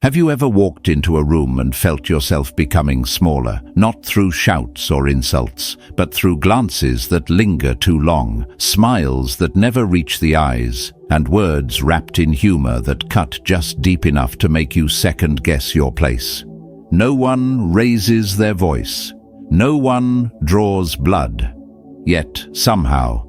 Have you ever walked into a room and felt yourself becoming smaller, not through shouts or insults, but through glances that linger too long, smiles that never reach the eyes, and words wrapped in humor that cut just deep enough to make you second-guess your place? No one raises their voice. No one draws blood. Yet, somehow,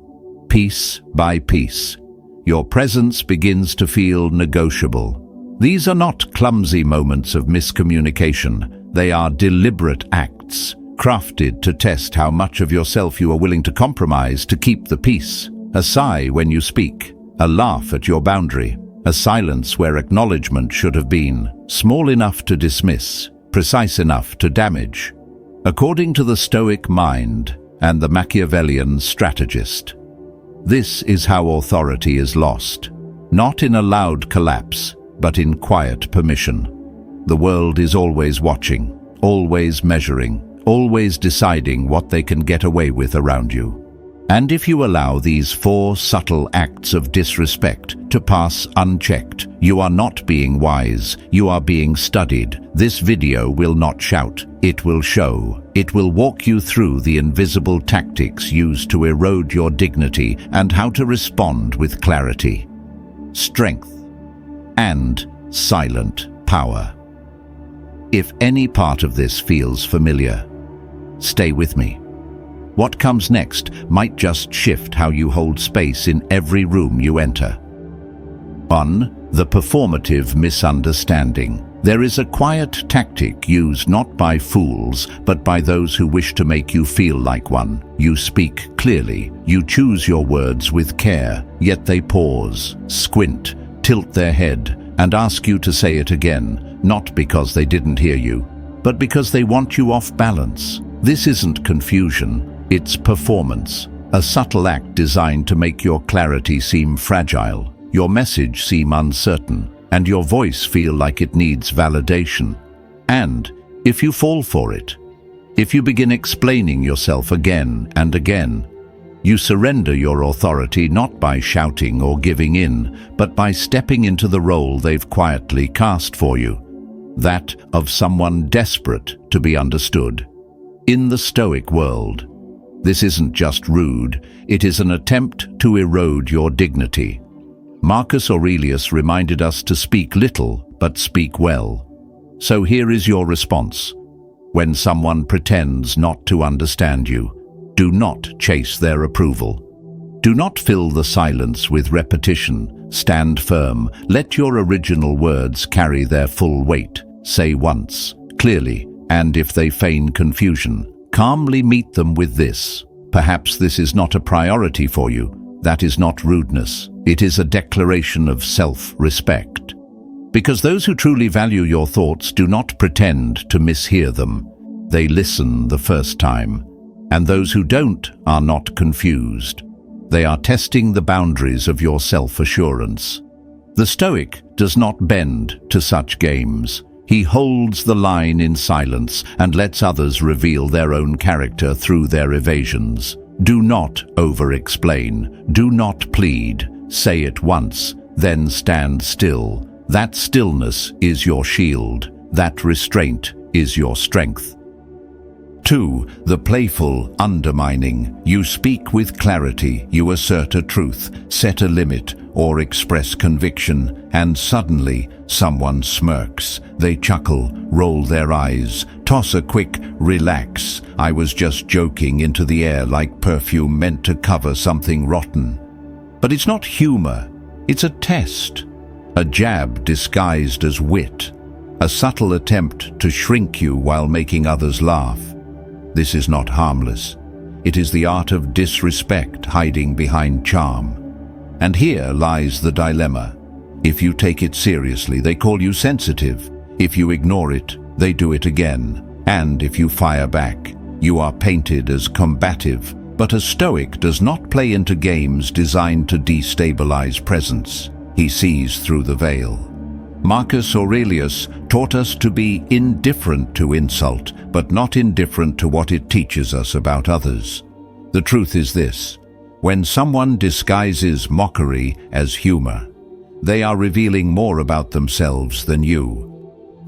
piece by piece, your presence begins to feel negotiable. These are not clumsy moments of miscommunication. They are deliberate acts, crafted to test how much of yourself you are willing to compromise to keep the peace. A sigh when you speak, a laugh at your boundary, a silence where acknowledgement should have been, small enough to dismiss, precise enough to damage. According to the Stoic mind and the Machiavellian strategist, this is how authority is lost, not in a loud collapse, but in quiet permission. The world is always watching, always measuring, always deciding what they can get away with around you. And if you allow these 4 subtle acts of disrespect to pass unchecked, you are not being wise, you are being studied. This video will not shout, it will show. It will walk you through the invisible tactics used to erode your dignity and how to respond with clarity, strength, and silent power. If any part of this feels familiar, stay with me. What comes next might just shift how you hold space in every room you enter. 1. The performative misunderstanding. There is a quiet tactic used not by fools, but by those who wish to make you feel like one. You speak clearly, you choose your words with care, yet they pause, squint, tilt their head, and ask you to say it again, not because they didn't hear you, but because they want you off balance. This isn't confusion, it's performance, a subtle act designed to make your clarity seem fragile, your message seem uncertain, and your voice feel like it needs validation. And if you fall for it, if you begin explaining yourself again and again, you surrender your authority not by shouting or giving in, but by stepping into the role they've quietly cast for you, that of someone desperate to be understood. In the Stoic world, this isn't just rude, it is an attempt to erode your dignity. Marcus Aurelius reminded us to speak little, but speak well. So here is your response. When someone pretends not to understand you, do not chase their approval. Do not fill the silence with repetition. Stand firm. Let your original words carry their full weight. Say once, clearly, and if they feign confusion, calmly meet them with this. Perhaps this is not a priority for you. That is not rudeness. It is a declaration of self-respect. Because those who truly value your thoughts do not pretend to mishear them. They listen the first time. And those who don't are not confused. They are testing the boundaries of your self-assurance. The Stoic does not bend to such games. He holds the line in silence and lets others reveal their own character through their evasions. Do not over-explain. Do not plead. Say it once, then stand still. That stillness is your shield. That restraint is your strength. 2. The playful undermining. You speak with clarity, you assert a truth, set a limit, or express conviction, and suddenly someone smirks. They chuckle, roll their eyes, toss a quick, relax, I was just joking into the air like perfume meant to cover something rotten. But it's not humor, it's a test. A jab disguised as wit. A subtle attempt to shrink you while making others laugh. This is not harmless. It is the art of disrespect hiding behind charm. And here lies the dilemma. If you take it seriously, they call you sensitive. If you ignore it, they do it again. And if you fire back, you are painted as combative. But a Stoic does not play into games designed to destabilize presence. He sees through the veil. Marcus Aurelius taught us to be indifferent to insult, but not indifferent to what it teaches us about others. The truth is this: when someone disguises mockery as humor, they are revealing more about themselves than you.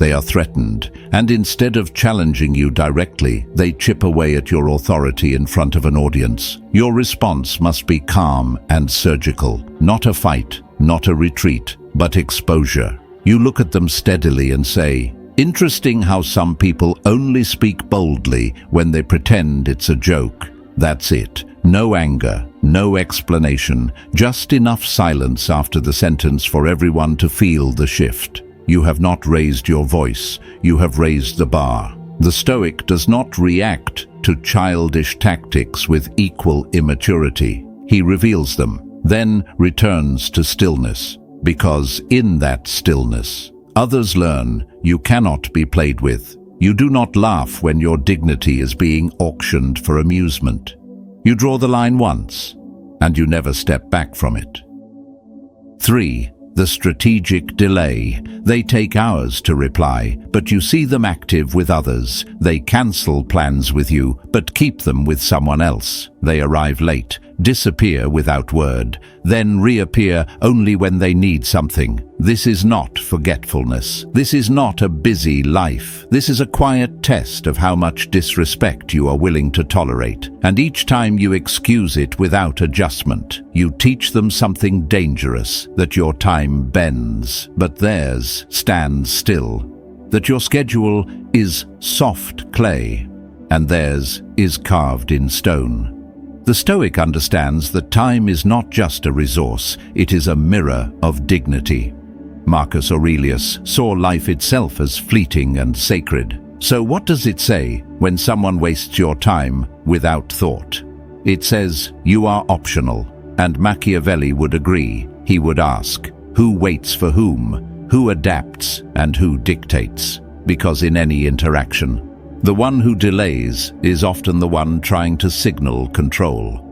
they are threatened, and instead of challenging you directly, they chip away at your authority in front of an audience. Your response must be calm and surgical, not a fight, not a retreat, but exposure. You look at them steadily and say, "Interesting how some people only speak boldly when they pretend it's a joke." That's it. No anger, no explanation, just enough silence after the sentence for everyone to feel the shift. You have not raised your voice, you have raised the bar. The Stoic does not react to childish tactics with equal immaturity. He reveals them, then returns to stillness, because in that stillness, others learn you cannot be played with. You do not laugh when your dignity is being auctioned for amusement. You draw the line once, and you never step back from it. 3. The strategic delay. They take hours to reply, but you see them active with others. They cancel plans with you, but keep them with someone else. They arrive late, disappear without word, then reappear only when they need something. This is not forgetfulness. This is not a busy life. This is a quiet test of how much disrespect you are willing to tolerate. And each time you excuse it without adjustment, you teach them something dangerous, that your time bends, but theirs stands still. That your schedule is soft clay, and theirs is carved in stone. The Stoic understands that time is not just a resource, it is a mirror of dignity. Marcus Aurelius saw life itself as fleeting and sacred. So what does it say when someone wastes your time without thought? It says, you are optional, and Machiavelli would agree. He would ask, who waits for whom, who adapts, and who dictates? Because in any interaction, the one who delays is often the one trying to signal control.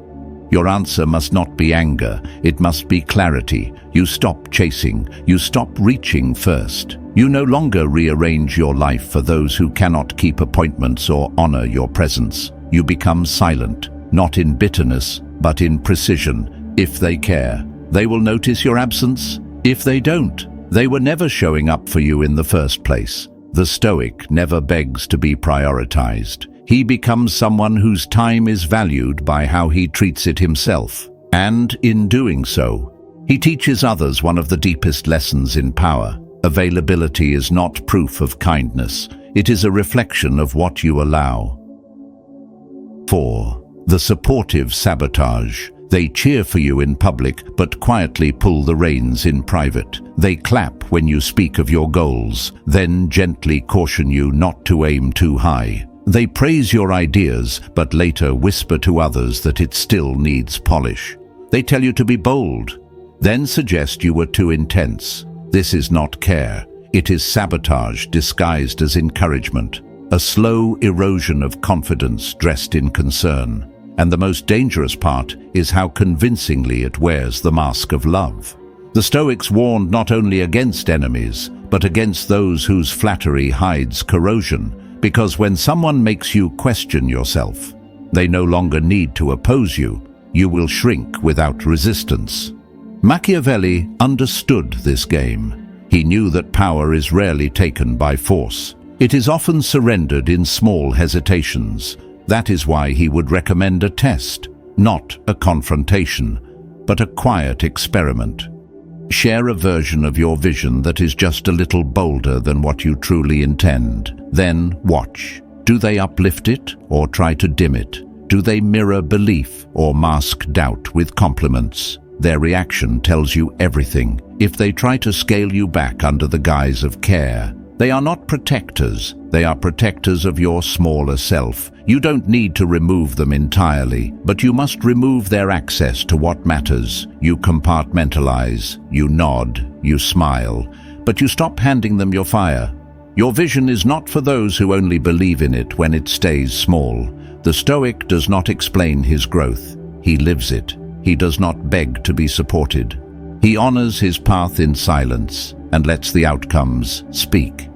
Your answer must not be anger, it must be clarity. You stop chasing, you stop reaching first. You no longer rearrange your life for those who cannot keep appointments or honor your presence. You become silent, not in bitterness, but in precision. If they care, they will notice your absence. If they don't, they were never showing up for you in the first place. The Stoic never begs to be prioritized. He becomes someone whose time is valued by how he treats it himself. And in doing so, he teaches others one of the deepest lessons in power. Availability is not proof of kindness. It is a reflection of what you allow. 4. The Supportive Sabotage. They cheer for you in public, but quietly pull the reins in private. They clap when you speak of your goals, then gently caution you not to aim too high. They praise your ideas, but later whisper to others that it still needs polish. They tell you to be bold, then suggest you were too intense. This is not care. It is sabotage disguised as encouragement, a slow erosion of confidence dressed in concern. And the most dangerous part is how convincingly it wears the mask of love. The Stoics warned not only against enemies, but against those whose flattery hides corrosion, because when someone makes you question yourself, they no longer need to oppose you. You will shrink without resistance. Machiavelli understood this game. He knew that power is rarely taken by force. It is often surrendered in small hesitations. That is why he would recommend a test, not a confrontation, but a quiet experiment. Share a version of your vision that is just a little bolder than what you truly intend. Then watch. Do they uplift it or try to dim it? Do they mirror belief or mask doubt with compliments? Their reaction tells you everything. If they try to scale you back under the guise of care, they are not protectors. They are protectors of your smaller self. You don't need to remove them entirely, but you must remove their access to what matters. You compartmentalize, you nod, you smile, but you stop handing them your fire. Your vision is not for those who only believe in it when it stays small. The Stoic does not explain his growth. He lives it. He does not beg to be supported. He honors his path in silence and lets the outcomes speak.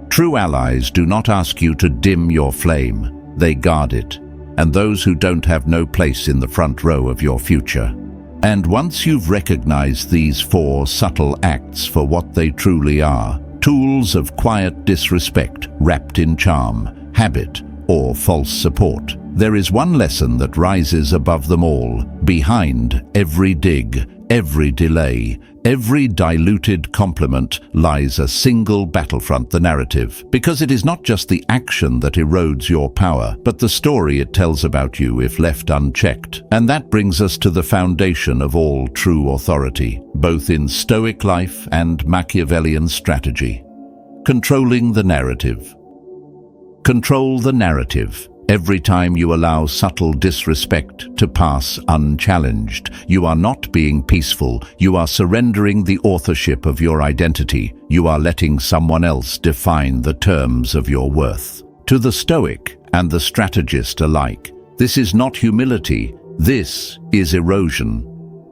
True allies do not ask you to dim your flame, they guard it, and those who don't have no place in the front row of your future. And once you've recognized these 4 subtle acts for what they truly are, Tools of quiet disrespect wrapped in charm, habit, or false support. There is one lesson that rises above them all. Behind every dig, every delay, every diluted compliment lies a single battlefront, the narrative. Because it is not just the action that erodes your power, but the story it tells about you if left unchecked. And that brings us to the foundation of all true authority, both in Stoic life and Machiavellian strategy. Controlling the narrative. Control the narrative. Every time you allow subtle disrespect to pass unchallenged, you are not being peaceful. You are surrendering the authorship of your identity. You are letting someone else define the terms of your worth. To the Stoic and the strategist alike, this is not humility. This is erosion.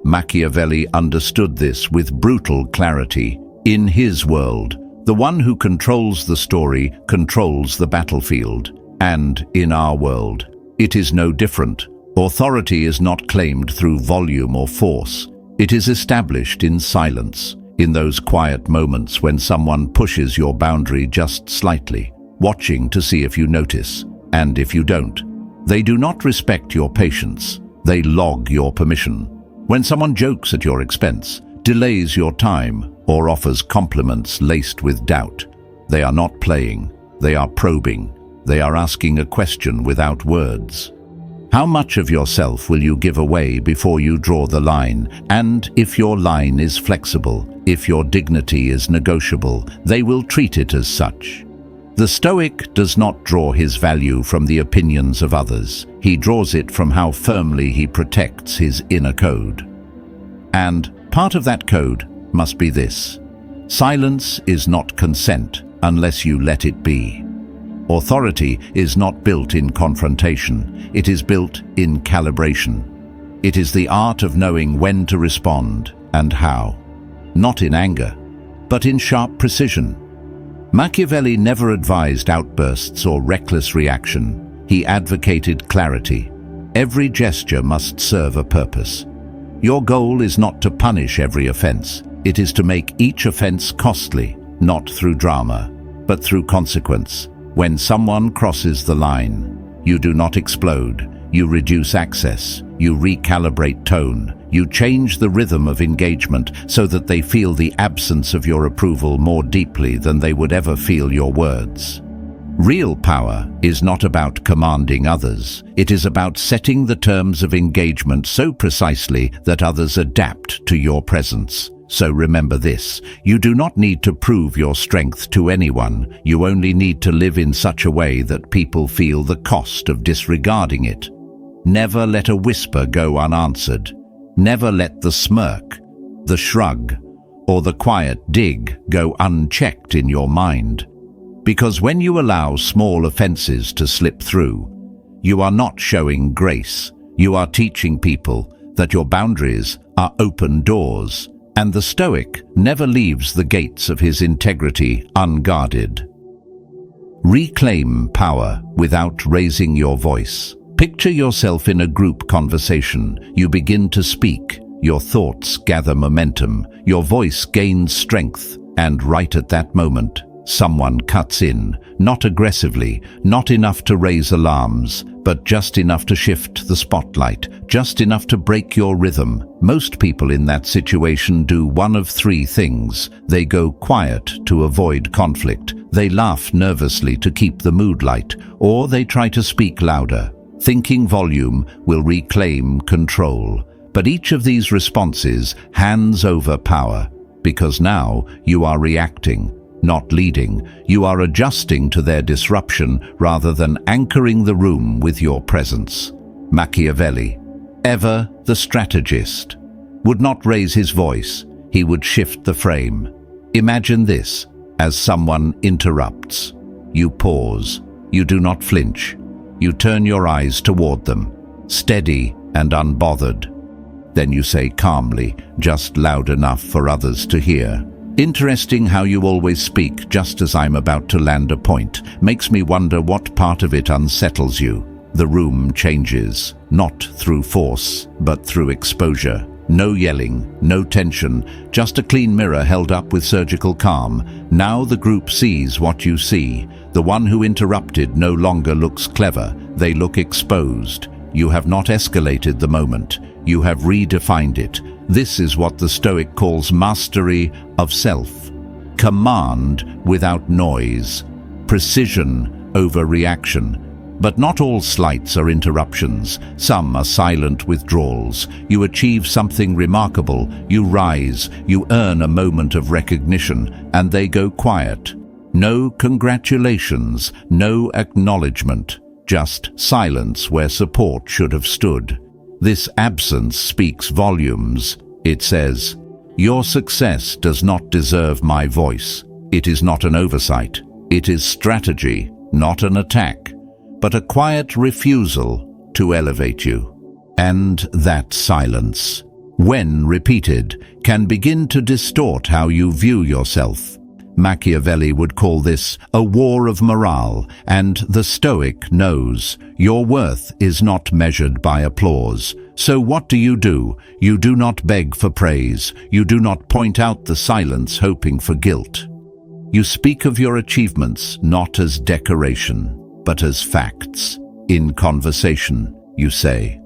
Machiavelli understood this with brutal clarity. In his world, the one who controls the story controls the battlefield. And in our world, it is no different. Authority is not claimed through volume or force. It is established in silence, in those quiet moments when someone pushes your boundary just slightly, watching to see if you notice. And if you don't, they do not respect your patience. They log your permission. When someone jokes at your expense, delays your time, or offers compliments laced with doubt, they are not playing, they are probing. They are asking a question without words. How much of yourself will you give away before you draw the line? And if your line is flexible, if your dignity is negotiable, they will treat it as such. The Stoic does not draw his value from the opinions of others. He draws it from how firmly he protects his inner code. And part of that code must be this: silence is not consent unless you let it be. Authority is not built in confrontation, it is built in calibration. It is the art of knowing when to respond and how. Not in anger, but in sharp precision. Machiavelli never advised outbursts or reckless reaction. He advocated clarity. Every gesture must serve a purpose. Your goal is not to punish every offense. It is to make each offense costly, not through drama, but through consequence. When someone crosses the line, you do not explode, you reduce access, you recalibrate tone, you change the rhythm of engagement so that they feel the absence of your approval more deeply than they would ever feel your words. Real power is not about commanding others, it is about setting the terms of engagement so precisely that others adapt to your presence. So remember this, you do not need to prove your strength to anyone, you only need to live in such a way that people feel the cost of disregarding it. Never let a whisper go unanswered. Never let the smirk, the shrug, or the quiet dig go unchecked in your mind. Because when you allow small offenses to slip through, you are not showing grace. You are teaching people that your boundaries are open doors. And the Stoic never leaves the gates of his integrity unguarded. Reclaim power without raising your voice. Picture yourself in a group conversation. You begin to speak. Your thoughts gather momentum. Your voice gains strength. And right at that moment, someone cuts in. Not aggressively, not enough to raise alarms, but just enough to shift the spotlight, just enough to break your rhythm. Most people in that situation do one of three things. They go quiet to avoid conflict, they laugh nervously to keep the mood light, or they try to speak louder. Thinking volume will reclaim control. But each of these responses hands over power, because now you are reacting, not leading. You are adjusting to their disruption rather than anchoring the room with your presence. Machiavelli, ever the strategist, would not raise his voice, he would shift the frame. Imagine this, as someone interrupts. You pause, you do not flinch. You turn your eyes toward them, steady and unbothered. Then you say calmly, just loud enough for others to hear, "Interesting how you always speak just as I'm about to land a point. Makes me wonder what part of it unsettles you." The room changes, not through force, but through exposure. No yelling, no tension, just a clean mirror held up with surgical calm. Now the group sees what you see. The one who interrupted no longer looks clever, they look exposed. You have not escalated the moment, you have redefined it. This is what the Stoic calls mastery of self. Command without noise, precision over reaction. But not all slights are interruptions. Some are silent withdrawals. You achieve something remarkable, you rise, you earn a moment of recognition, and they go quiet. No congratulations, no acknowledgement, just silence where support should have stood. This absence speaks volumes. It says, "Your success does not deserve my voice." It is not an oversight. It is strategy, not an attack, but a quiet refusal to elevate you. And that silence, when repeated, can begin to distort how you view yourself. Machiavelli would call this a war of morale, and the Stoic knows your worth is not measured by applause. So what do? You do not beg for praise. You do not point out the silence hoping for guilt. You speak of your achievements not as decoration, but as facts. In conversation, you say,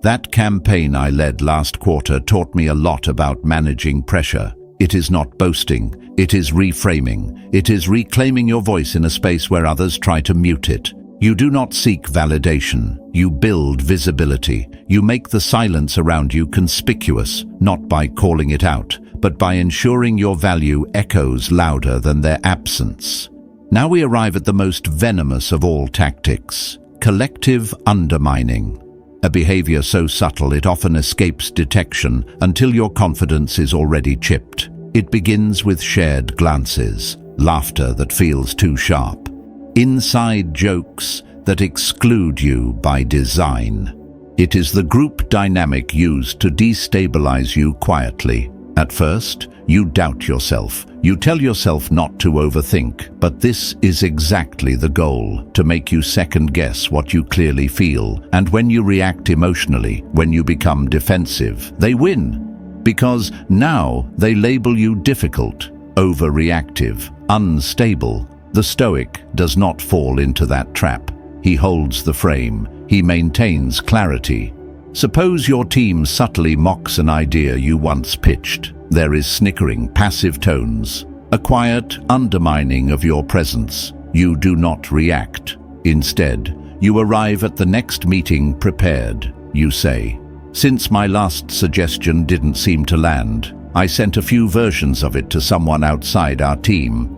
"That campaign I led last quarter taught me a lot about managing pressure." It is not boasting, it is reframing. It is reclaiming your voice in a space where others try to mute it. You do not seek validation, you build visibility. You make the silence around you conspicuous, not by calling it out, but by ensuring your value echoes louder than their absence. Now we arrive at the most venomous of all tactics, collective undermining. A behavior so subtle it often escapes detection until your confidence is already chipped. It begins with shared glances, laughter that feels too sharp, inside jokes that exclude you by design. It is the group dynamic used to destabilize you quietly. At first, you doubt yourself. You tell yourself not to overthink, but this is exactly the goal, to make you second-guess what you clearly feel. And when you react emotionally, when you become defensive, they win. Because now they label you difficult, overreactive, unstable. The Stoic does not fall into that trap. He holds the frame. He maintains clarity. Suppose your team subtly mocks an idea you once pitched. There is snickering, passive tones, a quiet undermining of your presence. You do not react. Instead, you arrive at the next meeting prepared. You say, "Since my last suggestion didn't seem to land, I sent a few versions of it to someone outside our team.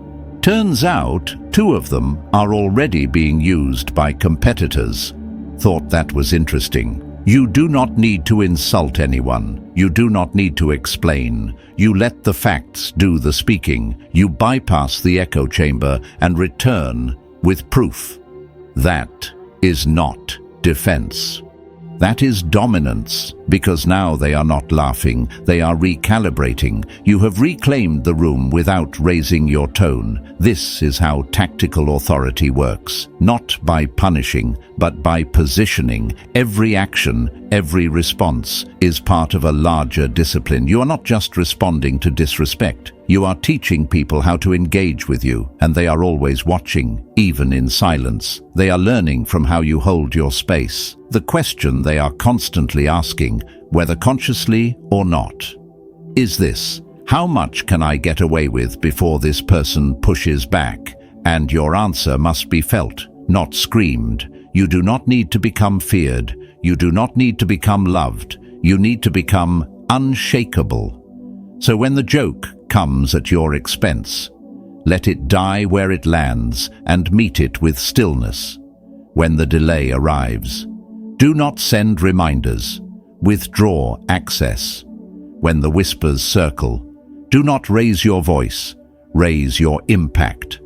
Turns out, 2 of them are already being used by competitors." Thought that was interesting. You do not need to insult anyone. You do not need to explain. You let the facts do the speaking. You bypass the echo chamber and return with proof. That is not defense. That is dominance, because now they are not laughing, they are recalibrating. You have reclaimed the room without raising your tone. This is how tactical authority works, not by punishing, but by positioning. Every action, every response is part of a larger discipline. You are not just responding to disrespect. You are teaching people how to engage with you, and they are always watching, even in silence. They are learning from how you hold your space. The question they are constantly asking, whether consciously or not, is this: how much can I get away with before this person pushes back? And your answer must be felt, not screamed. You do not need to become feared. You do not need to become loved. You need to become unshakable. So when the joke comes at your expense, let it die where it lands and meet it with stillness. When the delay arrives, do not send reminders. Withdraw access. When the whispers circle, do not raise your voice. Raise your impact.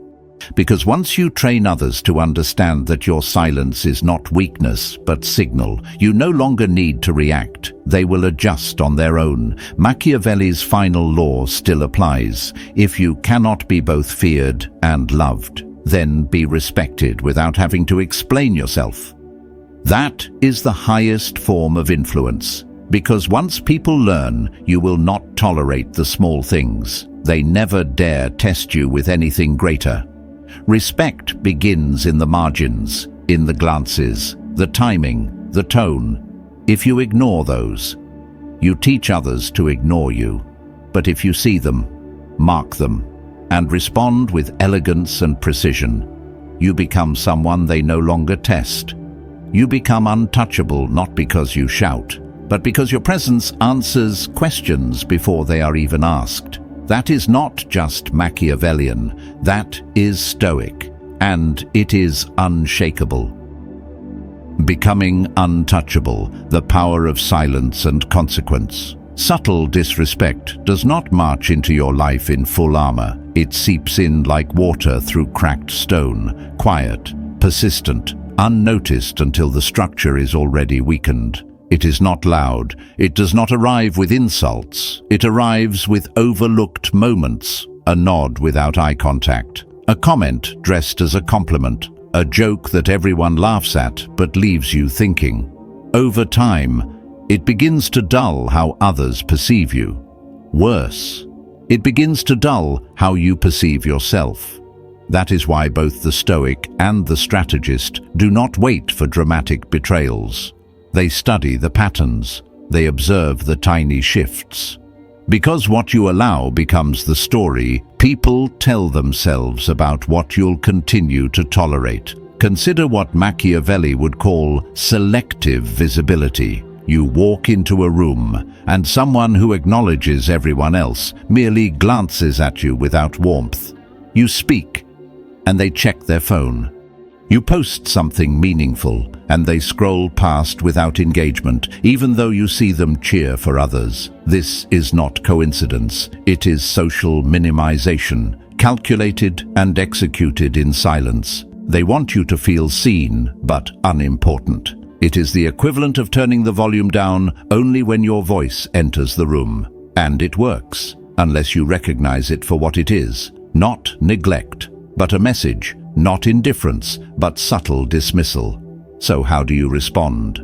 Because once you train others to understand that your silence is not weakness but signal, you no longer need to react. They will adjust on their own. Machiavelli's final law still applies. If you cannot be both feared and loved, then be respected without having to explain yourself. That is the highest form of influence. Because once people learn, you will not tolerate the small things. They never dare test you with anything greater. Respect begins in the margins, in the glances, the timing, the tone. If you ignore those, you teach others to ignore you. But if you see them, mark them, and respond with elegance and precision, you become someone they no longer test. You become untouchable not because you shout, but because your presence answers questions before they are even asked. That is not just Machiavellian, that is Stoic, and it is unshakable. Becoming untouchable, the power of silence and consequence. Subtle disrespect does not march into your life in full armor. It seeps in like water through cracked stone, quiet, persistent, unnoticed until the structure is already weakened. It is not loud. It does not arrive with insults. It arrives with overlooked moments, a nod without eye contact, a comment dressed as a compliment, a joke that everyone laughs at but leaves you thinking. Over time, it begins to dull how others perceive you. Worse, it begins to dull how you perceive yourself. That is why both the Stoic and the strategist do not wait for dramatic betrayals. They study the patterns. They observe the tiny shifts. Because what you allow becomes the story, people tell themselves about what you'll continue to tolerate. Consider what Machiavelli would call selective visibility. You walk into a room, and someone who acknowledges everyone else merely glances at you without warmth. You speak, and they check their phone. You post something meaningful, and they scroll past without engagement, even though you see them cheer for others. This is not coincidence. It is social minimization, calculated and executed in silence. They want you to feel seen, but unimportant. It is the equivalent of turning the volume down only when your voice enters the room. And it works, unless you recognize it for what it is. Not neglect, but a message. Not indifference, but subtle dismissal. So how do you respond?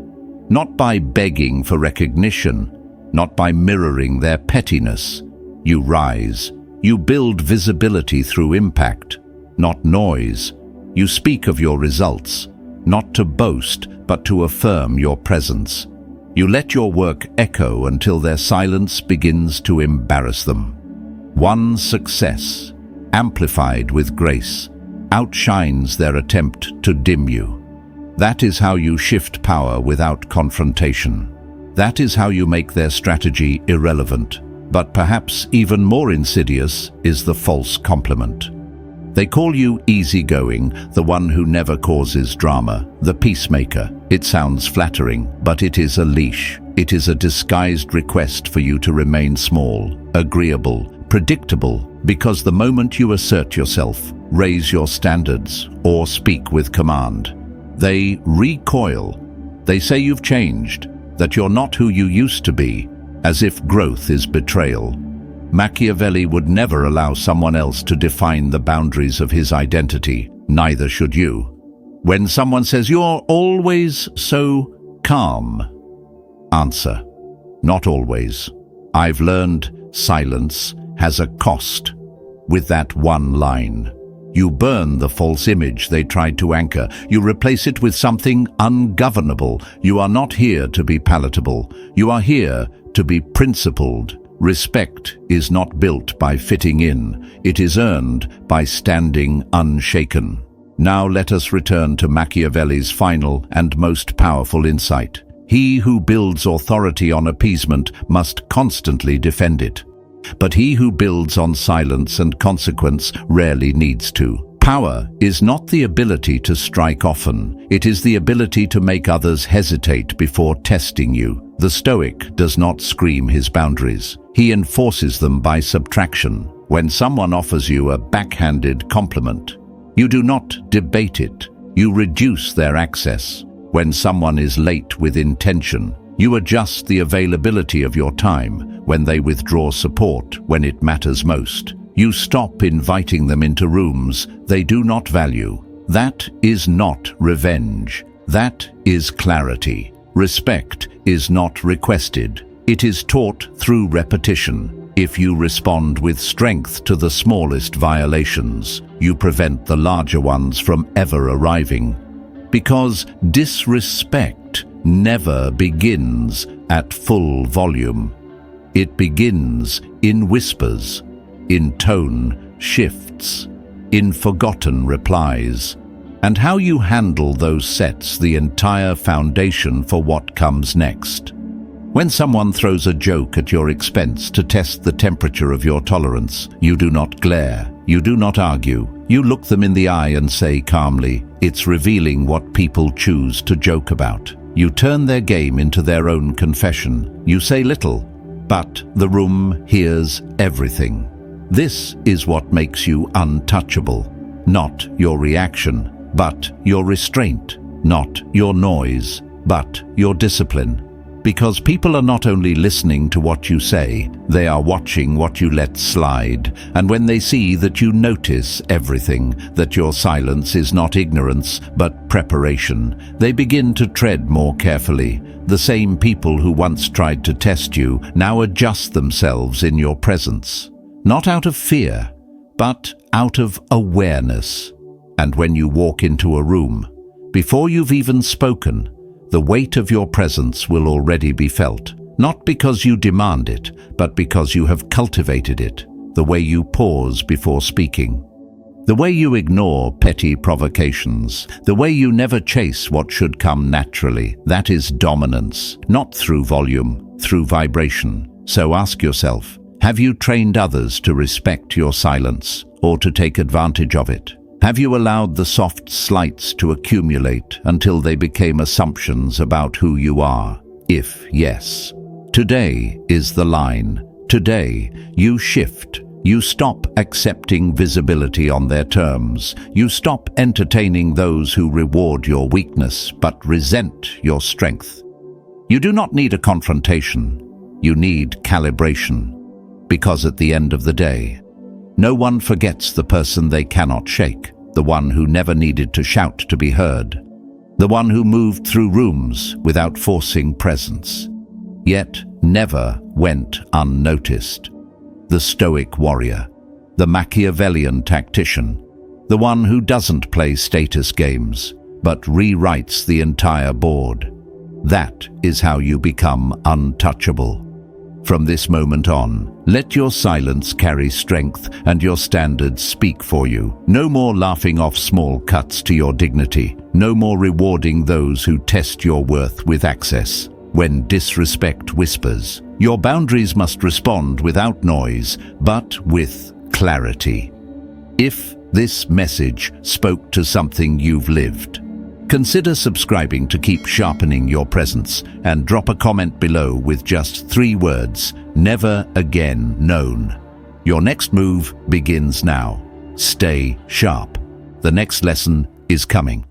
Not by begging for recognition, not by mirroring their pettiness. You rise. You build visibility through impact, not noise. You speak of your results, not to boast, but to affirm your presence. You let your work echo until their silence begins to embarrass them. One success, amplified with grace, outshines their attempt to dim you. That is how you shift power without confrontation. That is how you make their strategy irrelevant. But perhaps even more insidious is the false compliment. They call you easygoing, the one who never causes drama, the peacemaker. It sounds flattering, but it is a leash. It is a disguised request for you to remain small, agreeable, predictable, because the moment you assert yourself, raise your standards, or speak with command, they recoil. They say you've changed, that you're not who you used to be, as if growth is betrayal. Machiavelli would never allow someone else to define the boundaries of his identity. Neither should you. When someone says, "You're always so calm," answer, "Not always. I've learned silence has a cost." With that one line, you burn the false image they tried to anchor. You replace it with something ungovernable. You are not here to be palatable. You are here to be principled. Respect is not built by fitting in. It is earned by standing unshaken. Now let us return to Machiavelli's final and most powerful insight. He who builds authority on appeasement must constantly defend it. But he who builds on silence and consequence rarely needs to. Power is not the ability to strike often. It is the ability to make others hesitate before testing you. The Stoic does not scream his boundaries. He enforces them by subtraction. When someone offers you a backhanded compliment, you do not debate it. You reduce their access. When someone is late with intention, you adjust the availability of your time. When they withdraw support when it matters most, you stop inviting them into rooms they do not value. That is not revenge. That is clarity. Respect is not requested. It is taught through repetition. If you respond with strength to the smallest violations, you prevent the larger ones from ever arriving. Because disrespect never begins at full volume. It begins in whispers, in tone shifts, in forgotten replies. And how you handle those sets the entire foundation for what comes next. When someone throws a joke at your expense to test the temperature of your tolerance, you do not glare, you do not argue. You look them in the eye and say calmly, "It's revealing what people choose to joke about." You turn their game into their own confession. You say little, but the room hears everything. This is what makes you untouchable. Not your reaction, but your restraint. Not your noise, but your discipline. Because people are not only listening to what you say, they are watching what you let slide. And when they see that you notice everything, that your silence is not ignorance, but preparation, they begin to tread more carefully. The same people who once tried to test you now adjust themselves in your presence. Not out of fear, but out of awareness. And when you walk into a room, before you've even spoken, the weight of your presence will already be felt, not because you demand it, but because you have cultivated it, the way you pause before speaking, the way you ignore petty provocations, the way you never chase what should come naturally. That is dominance, not through volume, through vibration. So ask yourself, have you trained others to respect your silence or to take advantage of it? Have you allowed the soft slights to accumulate until they became assumptions about who you are? If yes, today is the line. Today, you shift. You stop accepting visibility on their terms. You stop entertaining those who reward your weakness but resent your strength. You do not need a confrontation. You need calibration. Because at the end of the day, no one forgets the person they cannot shake, the one who never needed to shout to be heard, the one who moved through rooms without forcing presence, yet never went unnoticed. The Stoic warrior, the Machiavellian tactician, the one who doesn't play status games, but rewrites the entire board. That is how you become untouchable. From this moment on, let your silence carry strength and your standards speak for you. No more laughing off small cuts to your dignity. No more rewarding those who test your worth with access. When disrespect whispers, your boundaries must respond without noise, but with clarity. If this message spoke to something you've lived, consider subscribing to keep sharpening your presence, and drop a comment below with just 3 words, "Never again known." Your next move begins now. Stay sharp. The next lesson is coming.